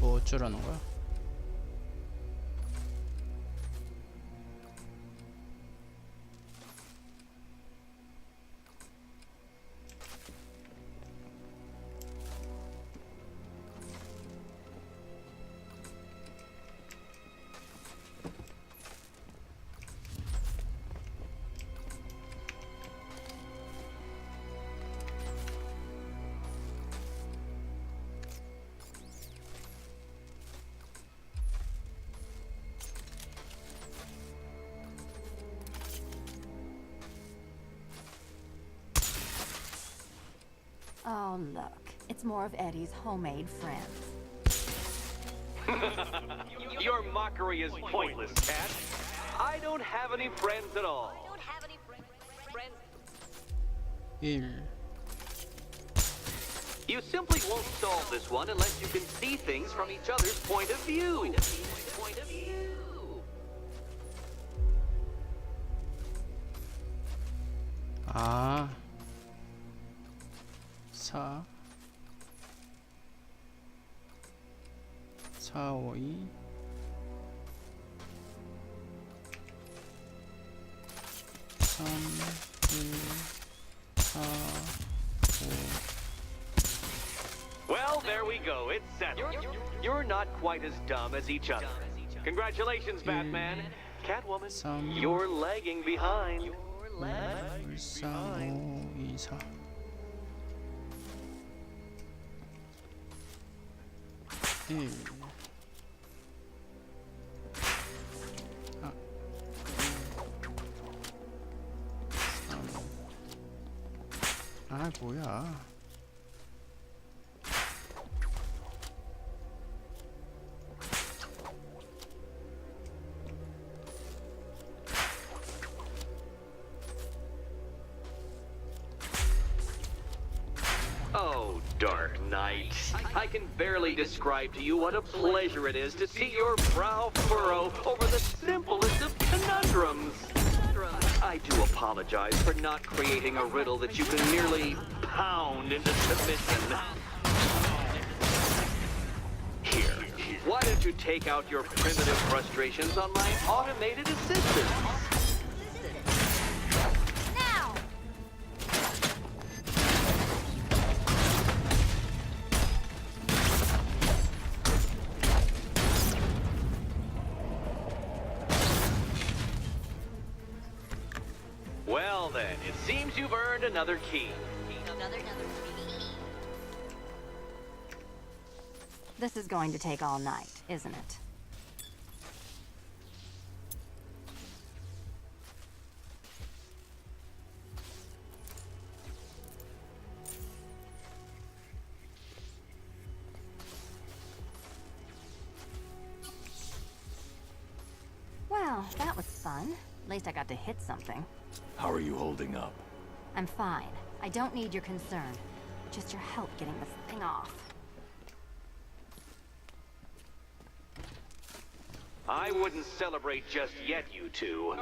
뭐 어쩌라는 거야? Oh, look. It's more of Eddie's homemade friends. Your mockery is pointless, Cat. I don't have any friends at all. 1 You simply won't solve this one unless you can see things from each other's point of view. 아 4 4 5 2 3 1 4 Well, there we go. It's settled. You're not quite as dumb as each other. Congratulations, Batman. Catwoman, 3 you're lagging behind. 2 3 5 2 4 1 아 뭐야 Oh, Dark Knight. I can barely describe to you what a pleasure it is to see your brow furrow over the simplest of conundrums. I do apologize for not creating a riddle that you can merely pound into submission. Here, why don't you take out your primitive frustrations on my automated assistant? Now! Well then, it seems you've earned another key. This is going to take all night, isn't it? Well, that was fun. At least I got to hit something. How are you holding up? I'm fine. I don't need your concern. Just your help getting this thing off. I wouldn't celebrate just yet, you two.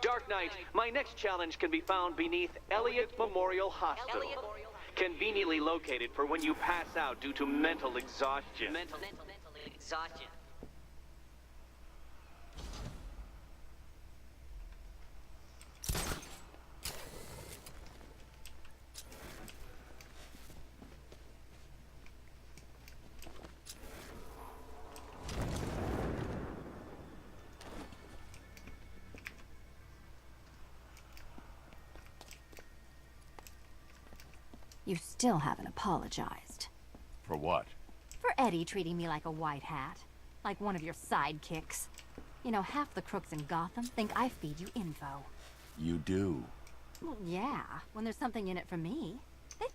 Dark Knight, my next challenge can be found beneath Elliott Memorial Hospital. Conveniently located for when you pass out due to mental exhaustion. You still haven't apologized. For what? For Eddie treating me like a white hat. Like one of your sidekicks. You know, half the crooks in Gotham think I feed you info. You do. Well, yeah, when there's something in it for me. They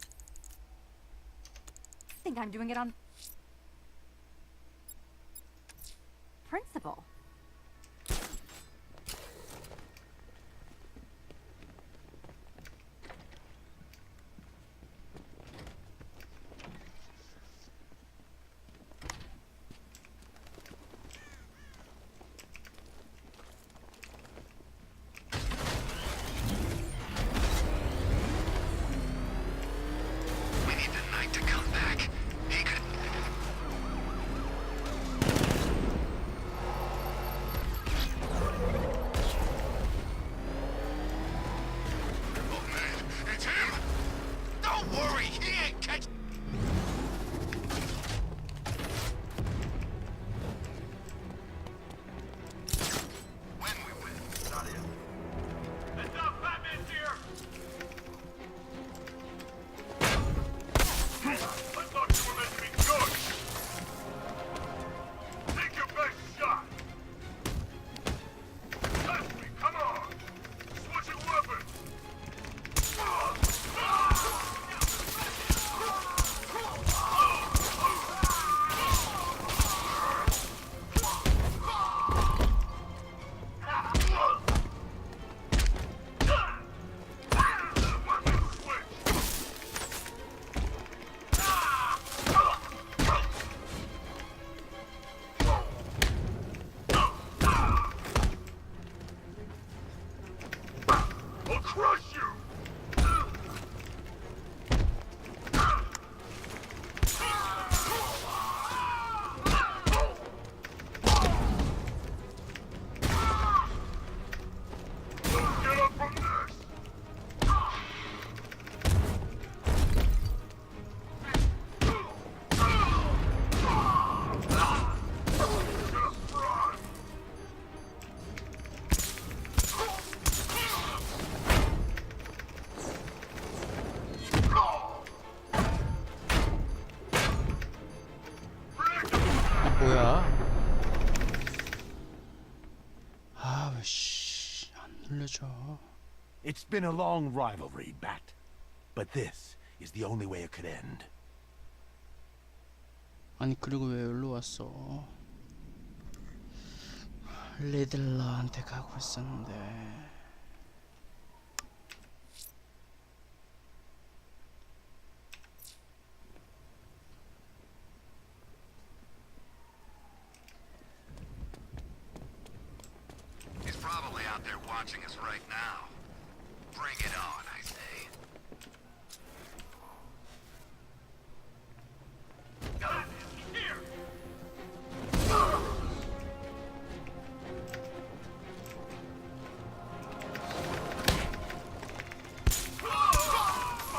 think I'm doing it on principle. 뭐야? 아, 왜 씨, 안 눌려져. It's been a long rivalry, Bat. But this is the only way it could end. 아니, 그리고 왜 여기로 왔어? 리들러한테 가고 있었는데. He's probably out there watching us right now. Bring it on, I say. Here!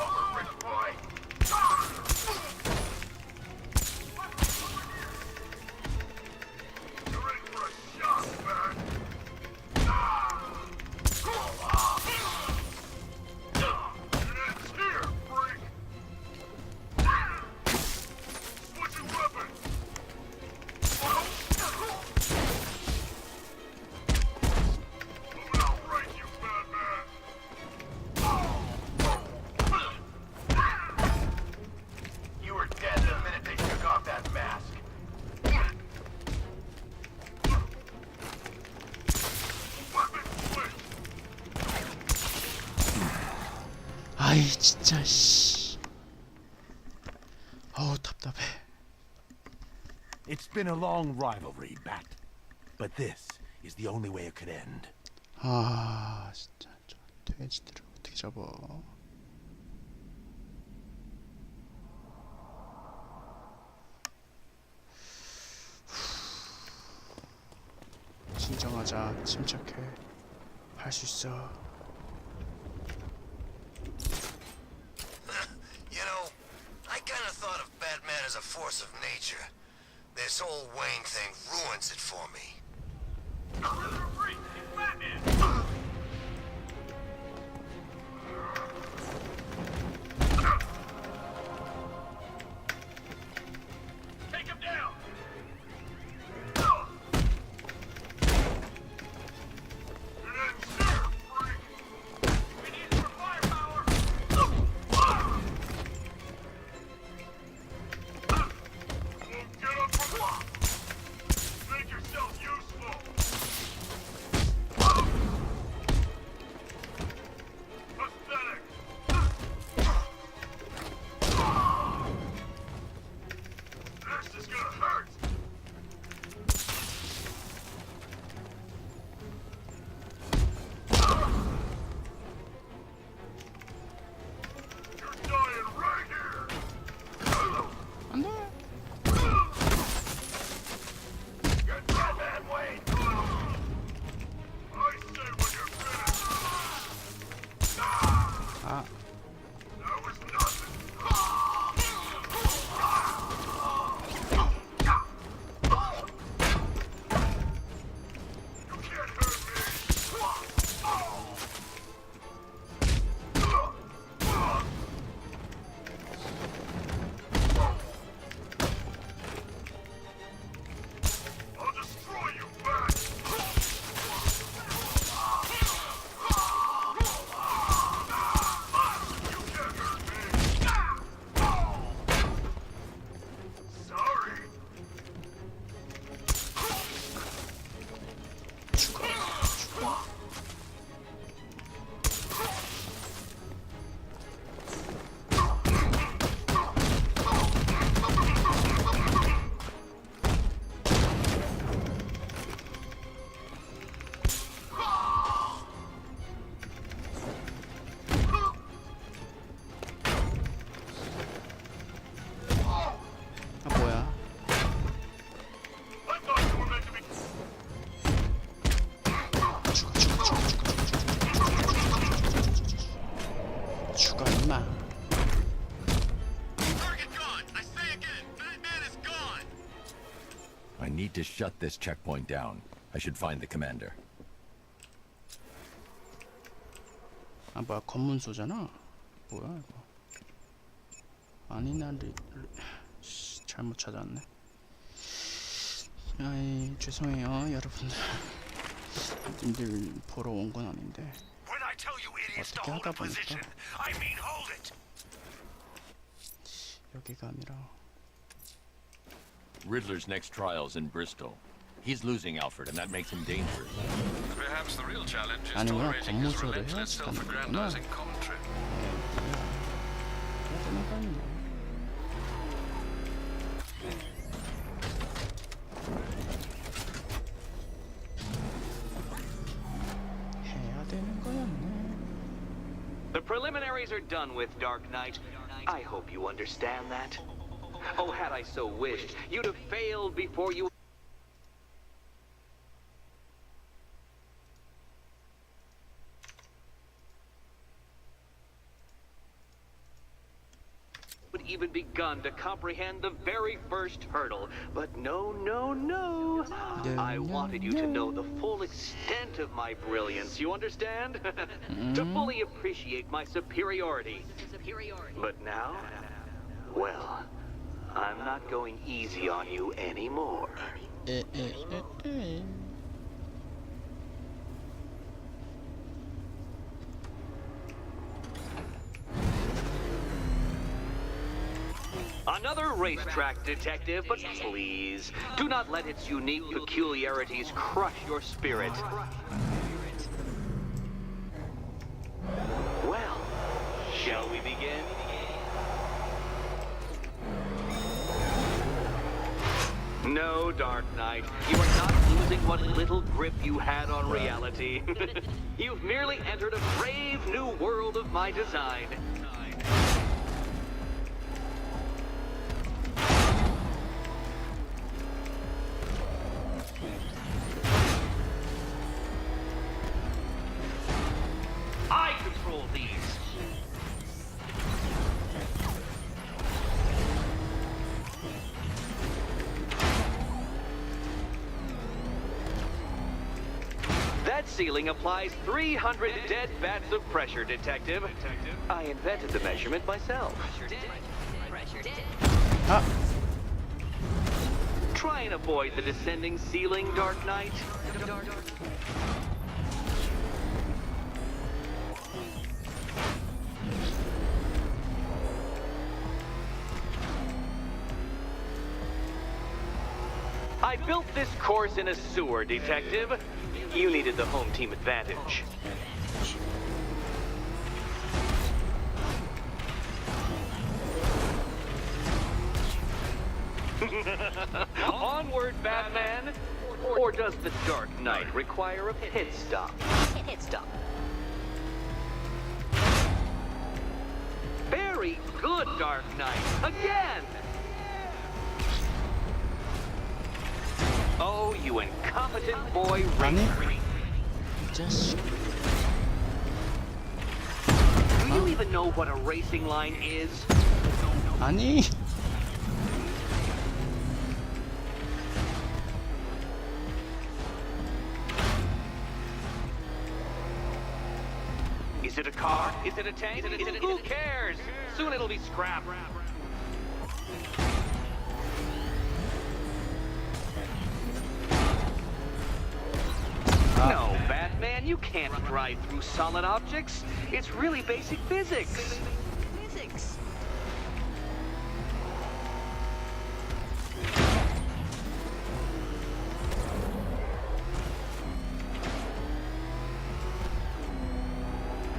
Over, rich boy! You're ready for a shot, man! You were dead the minute they took off that mask. 아이, 진짜, 씨. 어우, 답답해. It's been a long rivalry, Bat. But this is the only way it could end. 아, 진짜, 저 돼지들을 어떻게 잡아. 진정하자, 침착해. 할 수 있어. You know, I kind of thought of Batman as a force of nature. This whole Wayne thing ruins it for me. Take him down! We need more firepower! Get up from make yourself useful! Pathetic! This is gonna hurt! You're dying right here! 안 돼. Get Batman, Wayne! I say when you're finished! 아, That was nothing! You can't hurt me! I'll destroy you, Bat! You can't hurt me! Sorry! 죽어, 죽어. 아, 뭐야? I thought you were meant to be... 죽어, 죽어, 죽어, 죽어, 죽어, 임마. Target gone! I say again, Batman is gone! I need to shut this checkpoint down. I should find the commander. 아, 뭐야, 검문소잖아. 뭐야 이거? 아니, 씨, 잘못 찾았네. 아이 죄송해요 여러분들. 님들 보러 온 건 아닌데 When I tell you idiots to 어떻게 hold 하다 a 보니까 position, I mean hold it. 여기가 아니라 Riddler's next trial's in Bristol. He's losing Alfred, and that makes him dangerous. Perhaps the real challenge is 아니구나 tolerating his 법무소를 relentless 해야지 되는 거구나. self-aggrandizing commentary. 해야 되는 거 아니냐. 해야 되는 거였네. The preliminaries are done with, Dark Knight. I hope you understand that. Oh, had I so wished, you'd have failed before you would even begun to comprehend the very first hurdle. But no, no, no. I wanted you to know the full extent of my brilliance, you understand? To fully appreciate my superiority. But now, well, I'm not going easy on you anymore. 에에에에. Another racetrack detective, but please, do not let its unique peculiarities crush your spirit. Well, shall we begin? No, Dark Knight, you are not losing what little grip you had on reality. You've merely entered a brave new world of my design. I control these. That ceiling applies 300 dead bats of pressure, Detective. I invented the measurement myself. 아 Try and avoid the descending ceiling, Dark Knight. I built this course in a sewer, Detective. You needed the home team advantage. Onward, Batman! Or does the Dark Knight require a pit stop? Very good, Dark Knight. Again! Oh, you incompetent boy, 아니 Ray. 이 자식. Do you even know what a racing line is? 아니 Is it a car? Is it a tank? Who cares? Soon it'll be scrap. No, Batman, you can't drive through solid objects. It's really basic physics.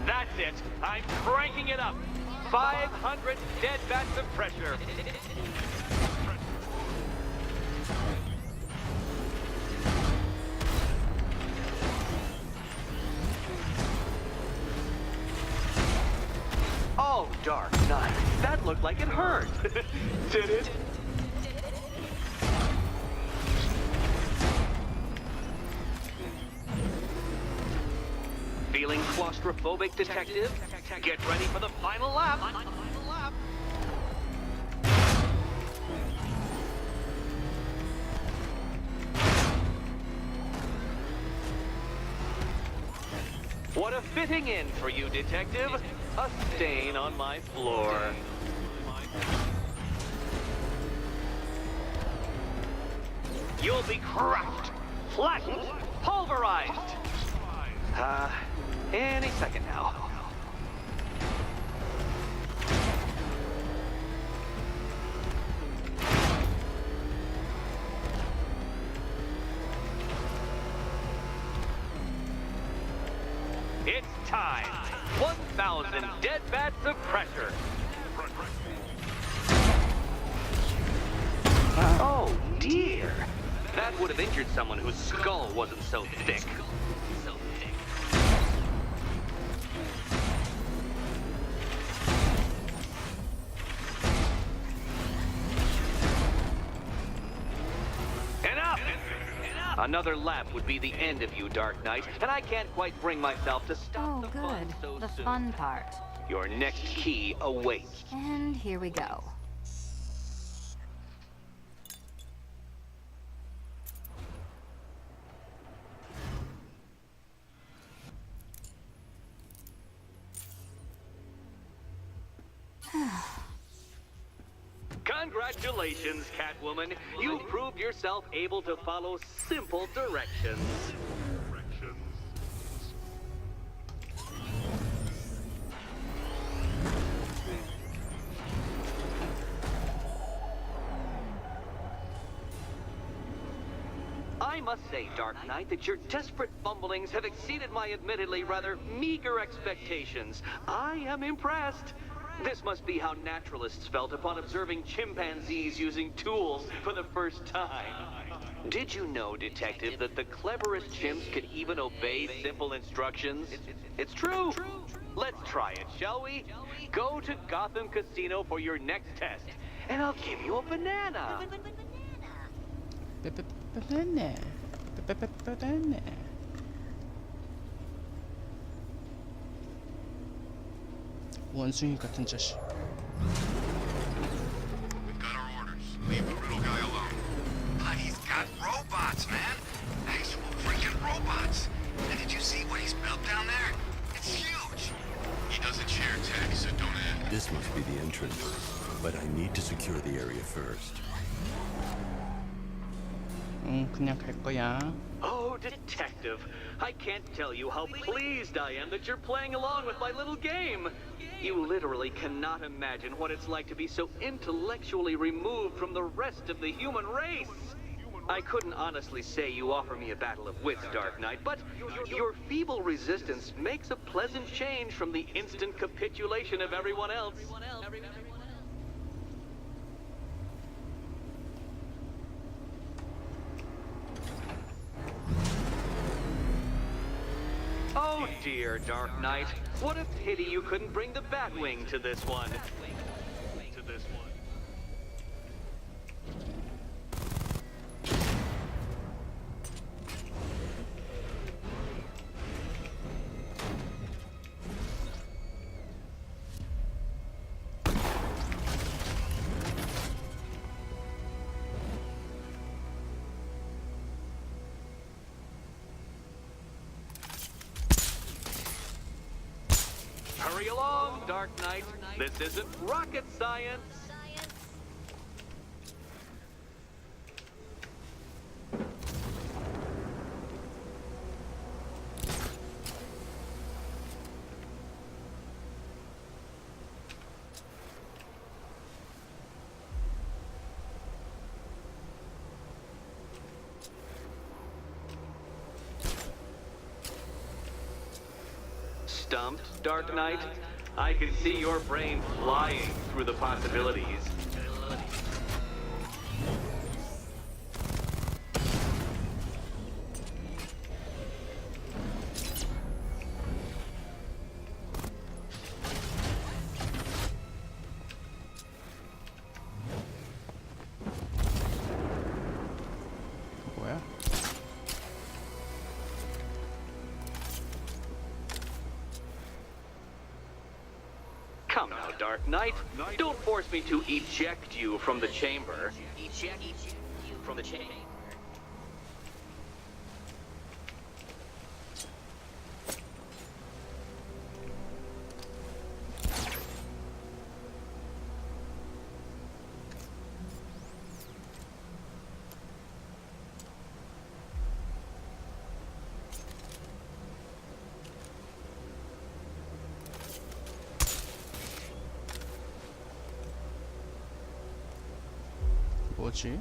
That's it. I'm cranking it up. 500 dead bats of pressure. Oh, Dark Knight. That looked like it hurt. Did it? Feeling claustrophobic, Detective? Get ready for the final lap. What a fitting in for you, Detective. A stain on my floor. You'll be crushed, flattened, pulverized. Any second now. It's time. 1,000 dead bats of pressure. Oh, dear. That would have injured someone whose skull wasn't so thick. Enough! Another lap would be the end of you, Dark Knight, and I can't quite bring myself to stop Oh, the fun good. so The soon. fun part. Your next key awaits. And here we go. Congratulations, Catwoman. You proved yourself able to follow simple directions. I must say, Dark Knight, that your desperate fumblings have exceeded my admittedly rather meager expectations. I am impressed. This must be how naturalists felt upon observing chimpanzees using tools for the first time. Did you know, Detective, that the cleverest chimps could even obey simple instructions? It's true. Let's try it, shall we? Go to Gotham Casino for your next test, and I'll give you a banana. 빼빼빼빼네. 빼빼빼빼네. 원숭이 같은 자식. We've got our orders. Leave the riddle guy alone. He's got robots, man. Actual freaking robots. And did you see what he's built down there? It's huge. He doesn't share tech, so don't ask. This must be the entrance, but I need to secure the area first. 그냥 갈 거야. Oh, Detective, I can't tell you how pleased I am that you're playing along with my little game. You literally cannot imagine what it's like to be so intellectually removed from the rest of the human race. I couldn't honestly say you offer me a battle of wits, Dark Knight, but your feeble resistance makes a pleasant change from the instant capitulation of everyone else. Oh dear, Dark Knight. What a pity you couldn't bring the Batwing to this one. Hurry along, Dark Knight. This isn't rocket science. Stumped, Dark Knight? I can see your brain flying through the possibilities. 뭐야? Come now, Dark Knight. Don't force me to eject you from the chamber. Eject you from the chamber. 뭐지?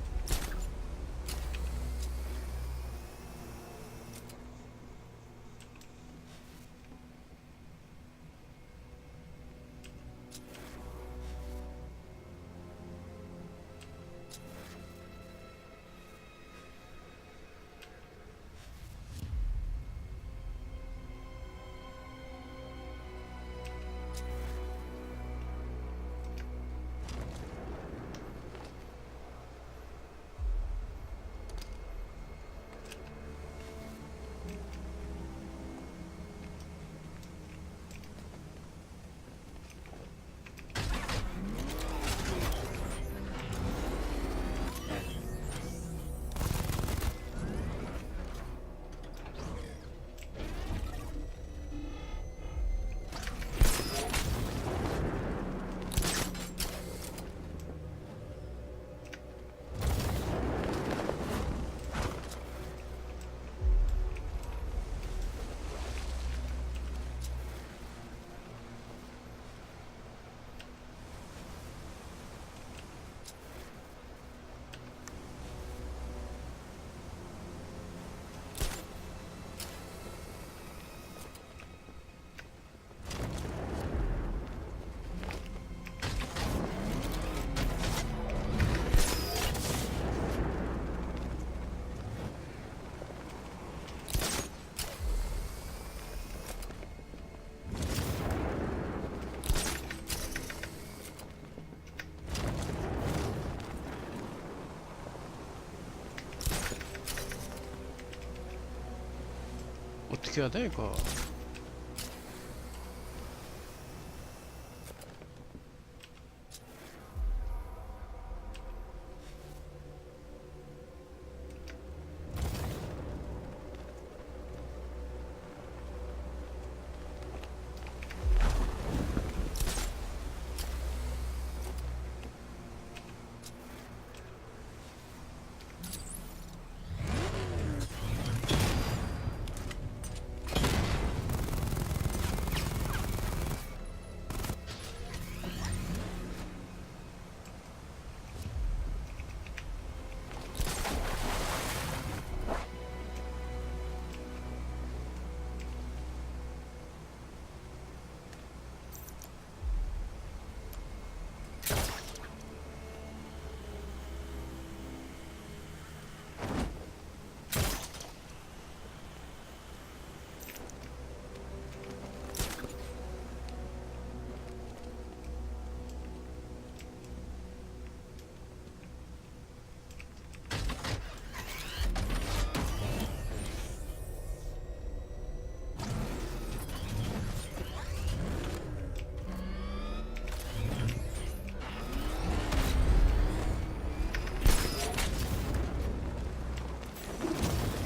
어떻게 해야 돼 이거?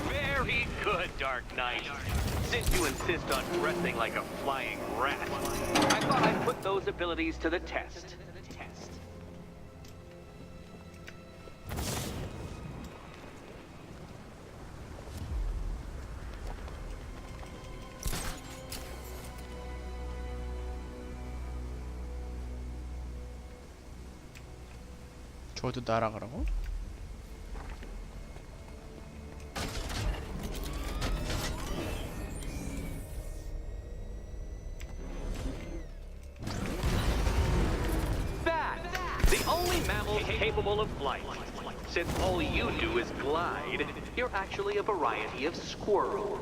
Very good, Dark Knight. Since you insist on dressing like a flying rat, I thought I'd put those abilities to the test. 저도 날아가라고? Bat, the only mammal capable of flight. Since all you do is glide, you're actually a variety of squirrel.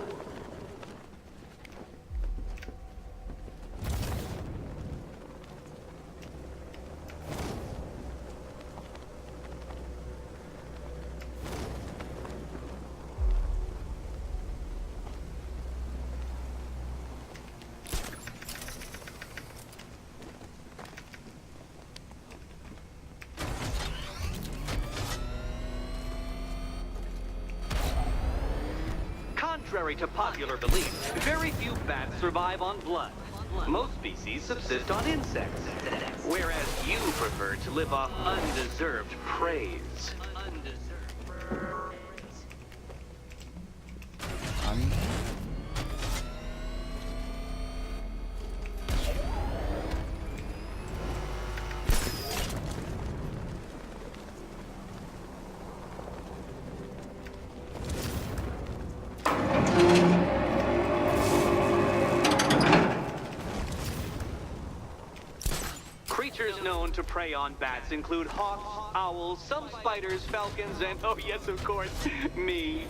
Contrary to popular belief, very few bats survive on blood. Most species subsist on insects, whereas you prefer to live off undeserved praise. 아니. known to prey on bats include hawks, owls, some spiders, falcons, and oh yes, of course, me.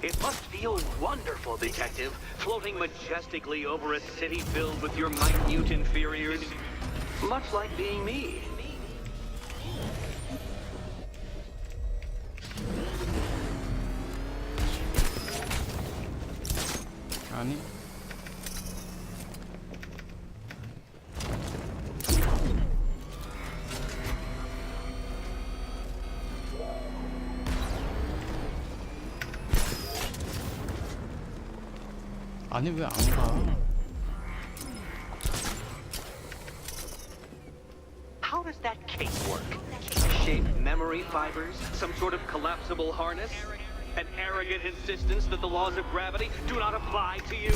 It must feel wonderful, Detective, floating majestically over a city filled with your minute inferiors. Much like being me. 아니 아니 왜 안 가? How does that cape work? Shaped memory fibers? Some sort of collapsible harness? An arrogant insistence that the laws of gravity do not apply to you?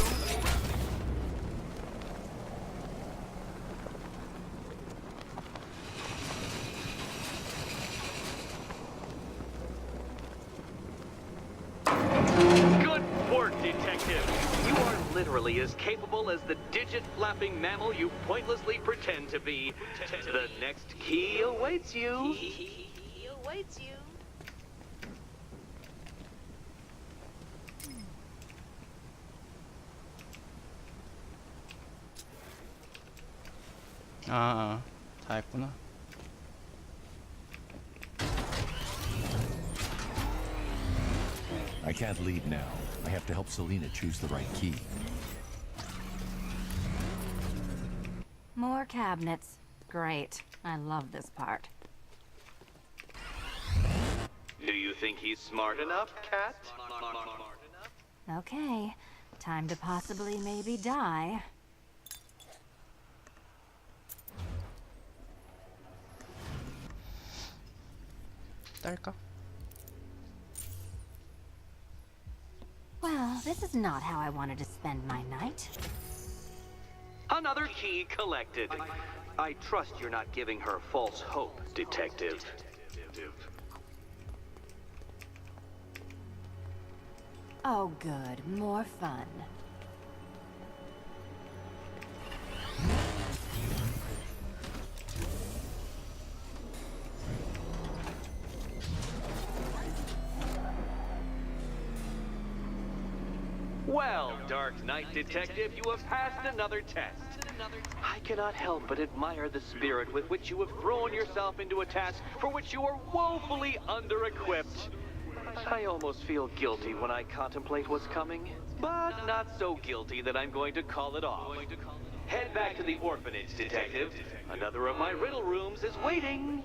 Good work, Detective! You are literally as capable as the digit-flapping mammal you pointlessly pretend to be. The next key awaits you. 다 했구나. I can't leave now. I have to help Selina choose the right key. More cabinets. Great. I love this part. Do you think he's smart enough, Cat? Okay. Time to possibly maybe die. 딸까? Well, this is not how I wanted to spend my night. Another key collected. I trust you're not giving her false hope, Detective. Oh, good. More fun. Well, Dark Knight Detective, you have passed another test. I cannot help but admire the spirit with which you have thrown yourself into a task for which you are woefully under-equipped. I almost feel guilty when I contemplate what's coming, but not so guilty that I'm going to call it off. Head back to the orphanage, Detective. Another of my riddle rooms is waiting.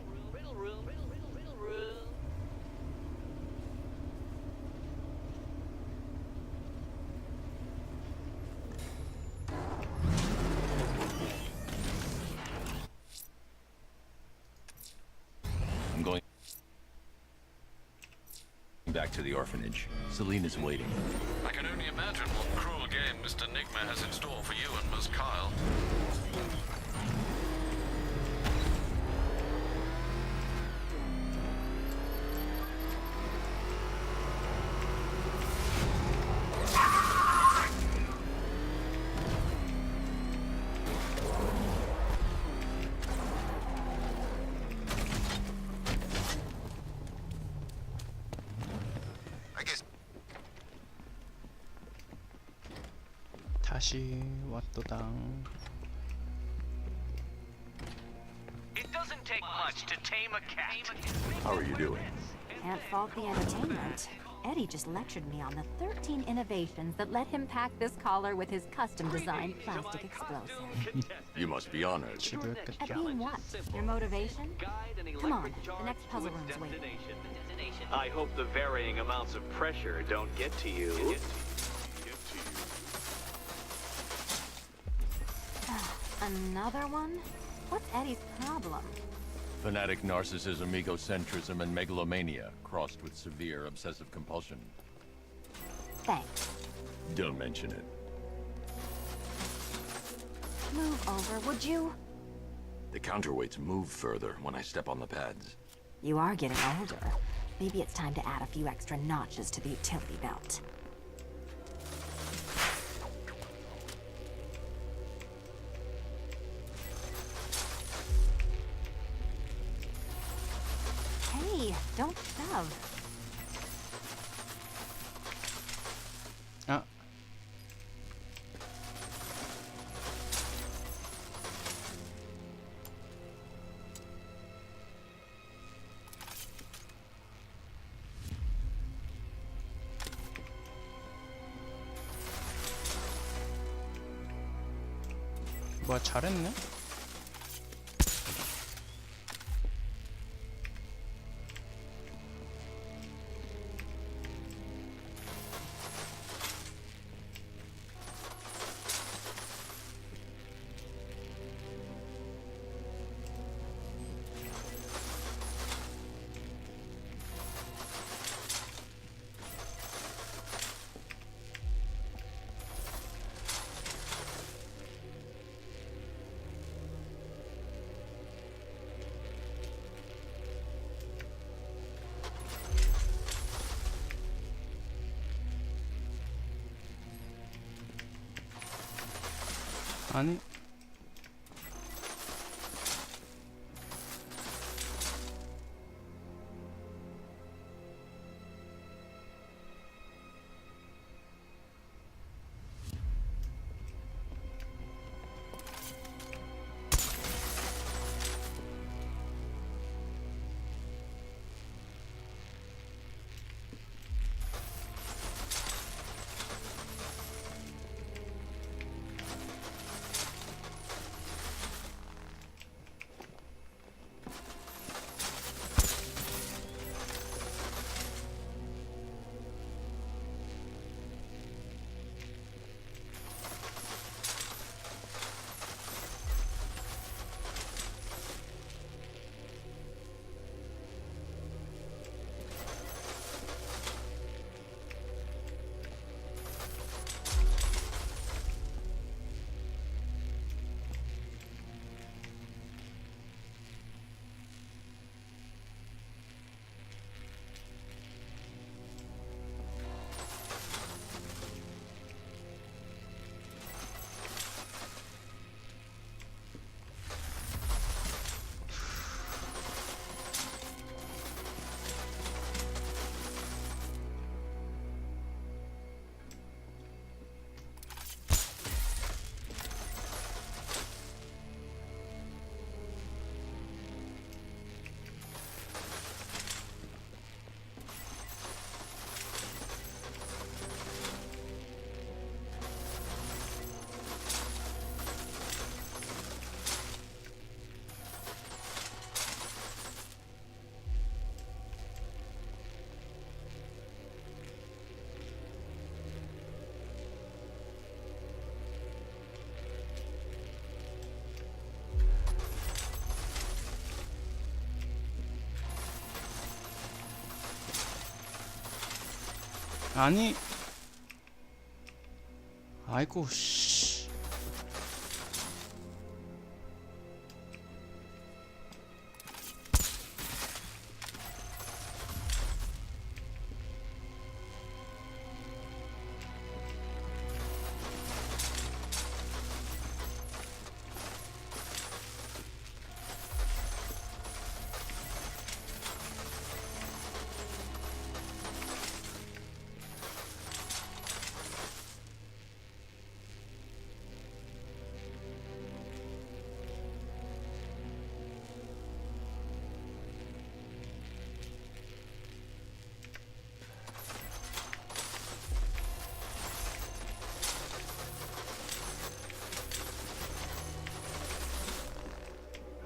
I'm going back to the orphanage. Selina's waiting. I can only imagine what cruel game Mr. Nigma has in store for you and Miss Kyle. I guess 다시 왔도당. It doesn't take much to tame a cat. How are you doing? Can't fault the entertainment. Eddie just lectured me on the 13 innovations that let him pack this collar with his custom-designed plastic explosive. You must be honored. At being what? Your motivation? Come on, the next puzzle room's waiting. I hope the varying amounts of pressure don't get to you. Another one? What's Eddie's problem? Fanatic narcissism, egocentrism, and megalomania, crossed with severe obsessive compulsion. Thanks. Don't mention it. Move over, would you? The counterweights move further when I step on the pads. You are getting older. Maybe it's time to add a few extra notches to the utility belt. Hey, don't shove. 아, 뭐야, 잘했네? 아니, 아니, 아이고, 씨.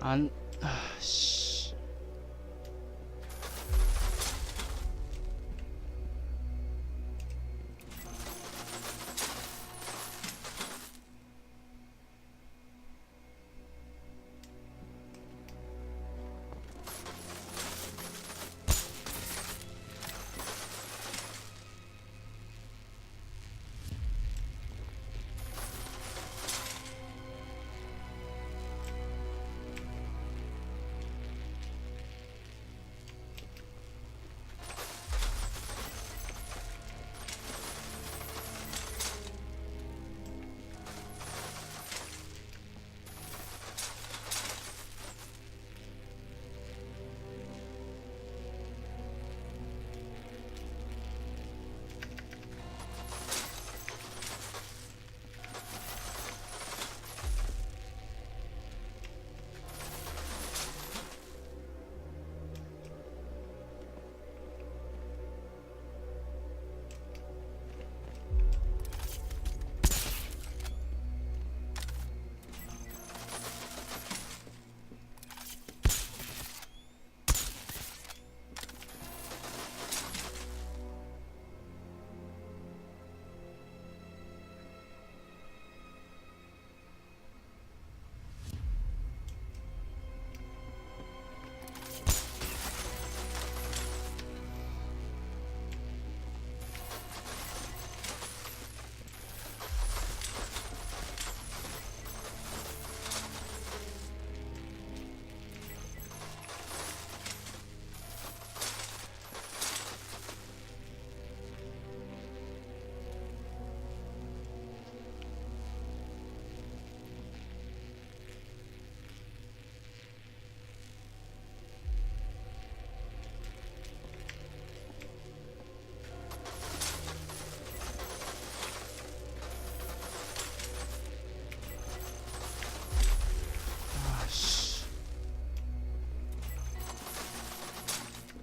안, 씨.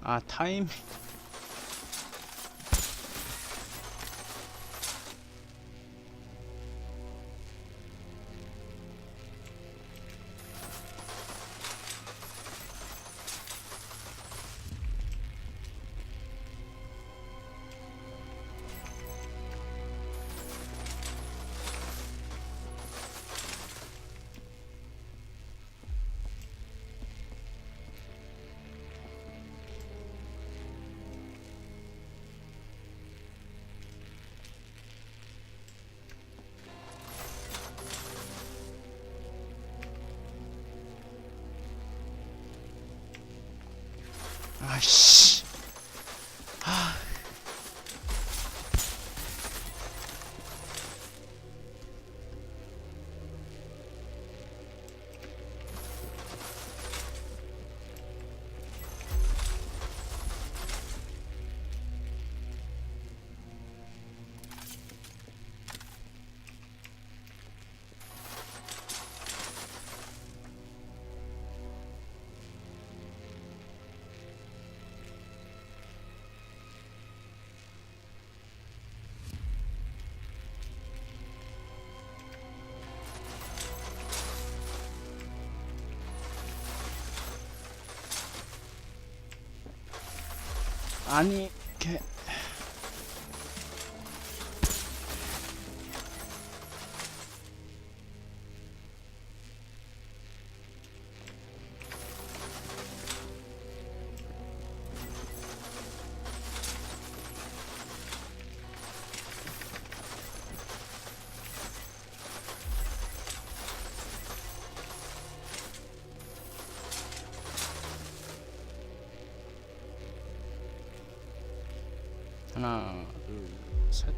아 타임. 아씨. 아. 아니 걔 하나 둘 셋.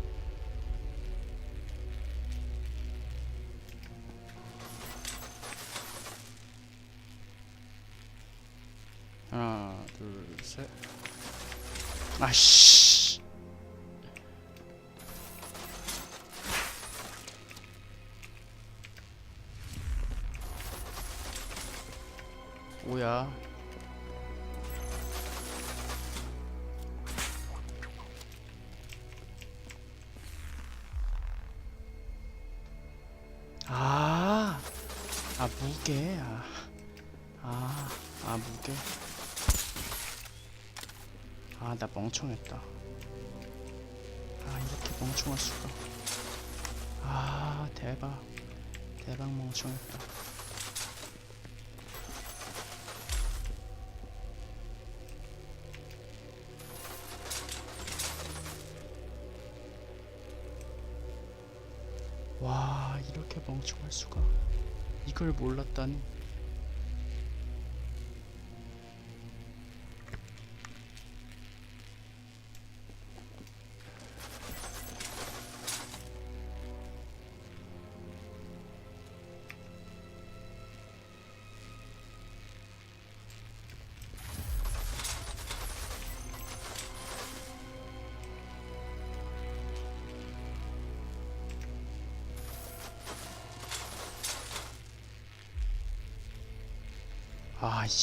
하나 둘 셋. 아씨. 뭐야? 무게. 무게. 나 멍청했다. 이렇게 멍청할 수가. 대박 멍청했다. 와, 이렇게 멍청할 수가. 이걸 몰랐다니.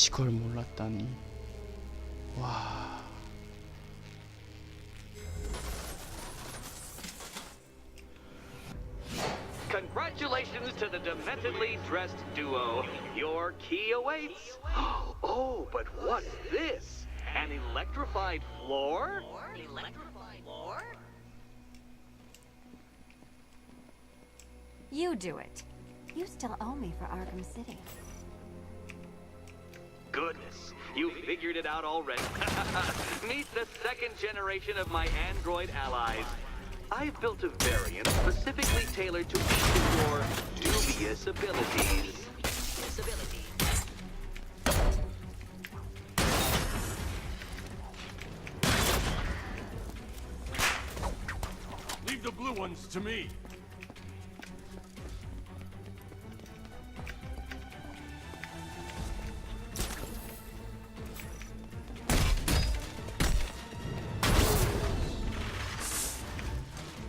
이걸 몰랐다니. 와. Congratulations to the dementedly dressed duo. Your key awaits. Oh, but what's this? An electrified floor? You do it. You still owe me for Arkham City. Goodness, you figured it out already. Meet the second generation of my android allies. I've built a variant specifically tailored to each of your dubious abilities. Leave the blue ones to me.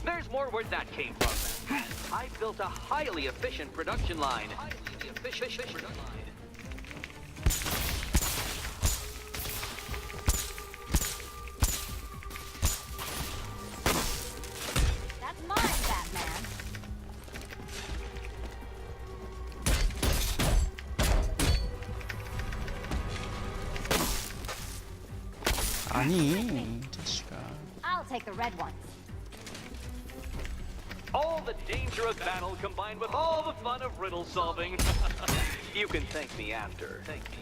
There's more where that came from. I built a highly efficient production line. 아니, 자식아. I'll take the red ones. All the danger of battle combined with all the fun of riddle solving. You can thank me after. Thank me.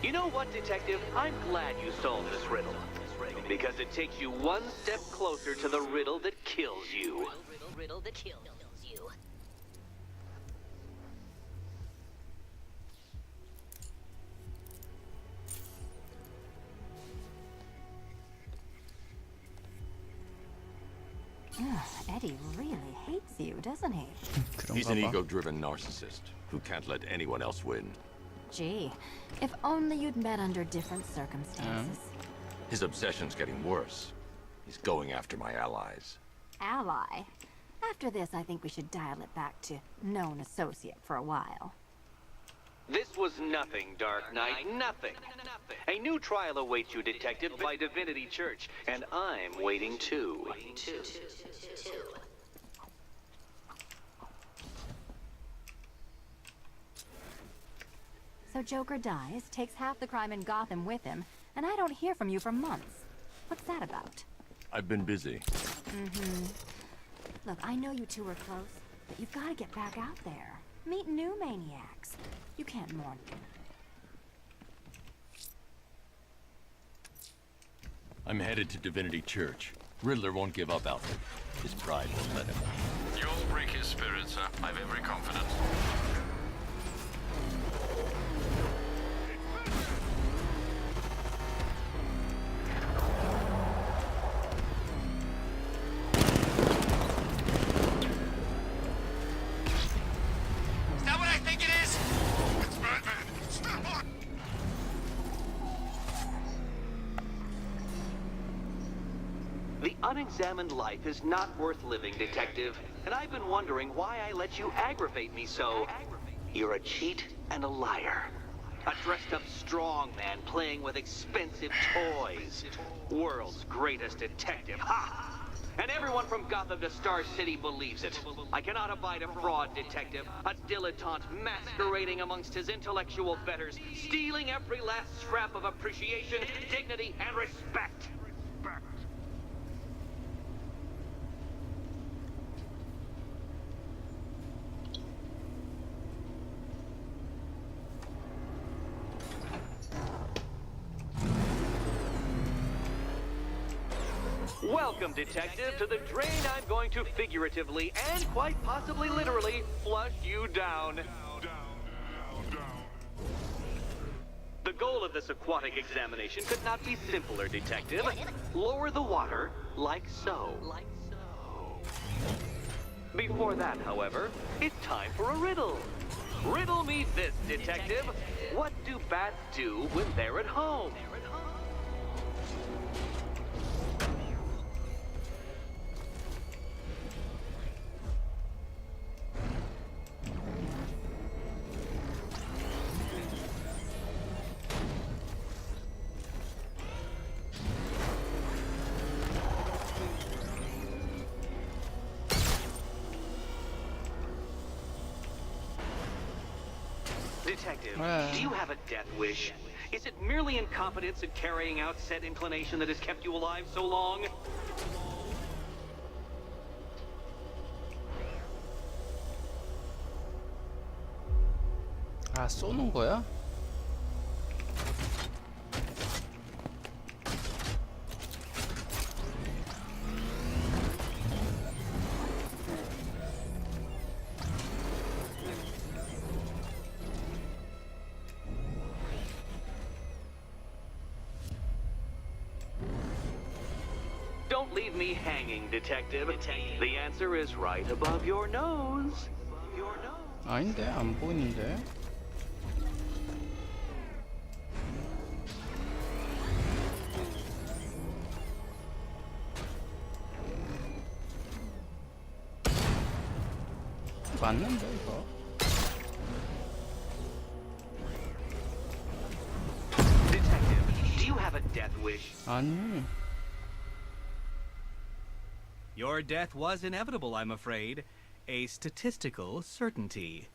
You know what, Detective? I'm glad you solved this riddle. Because it takes you one step closer to the riddle that kills you. Riddle that kills you. Eddie really hates you, doesn't he? He's an 그런가 봐. ego-driven narcissist who can't let anyone else win. Gee, if only you'd met under different circumstances. His obsession's getting worse. He's going after my allies. Ally. After this, I think we should dial it back to known associate for a while. This was nothing, Dark Knight, nothing. A new trial awaits you, Detective, by Divinity Church, and I'm waiting too. So Joker dies, takes half the crime in Gotham with him, and I don't hear from you for months. What's that about? I've been busy. Look, I know you two are close, but you've got to get back out there. Meet new maniacs. You can't mourn them. I'm headed to Divinity Church. Riddler won't give up, Alfred. His pride won't let him. You'll break his spirit, sir. I've every confidence. Is that what I think it is? It's Batman. Stop on. The unexamined life is not worth living, Detective, and I've been wondering why I let you aggravate me so. You're a cheat and a liar. A dressed-up strongman playing with expensive toys. World's greatest detective, ha! And everyone from Gotham to Star City believes it. I cannot abide a fraud, Detective, a dilettante masquerading amongst his intellectual betters, stealing every last scrap of appreciation, dignity, and respect. Welcome, Detective, to the drain I'm going to figuratively and quite possibly literally flush you down. The goal of this aquatic examination could not be simpler, Detective. Lower the water like so. Before that, however, it's time for a riddle. Riddle me this, Detective. What do bats do when they're at home? Detective, do you have a death wish? Is it merely incompetence in carrying out said inclination that has kept you alive so long? 아, 쏘는 거야? Don't leave me hanging, Detective. The answer is right above your nose. 아닌데, 안 보이는데. 맞는데 이거? wish. 아니. Your death was inevitable, I'm afraid. A statistical certainty.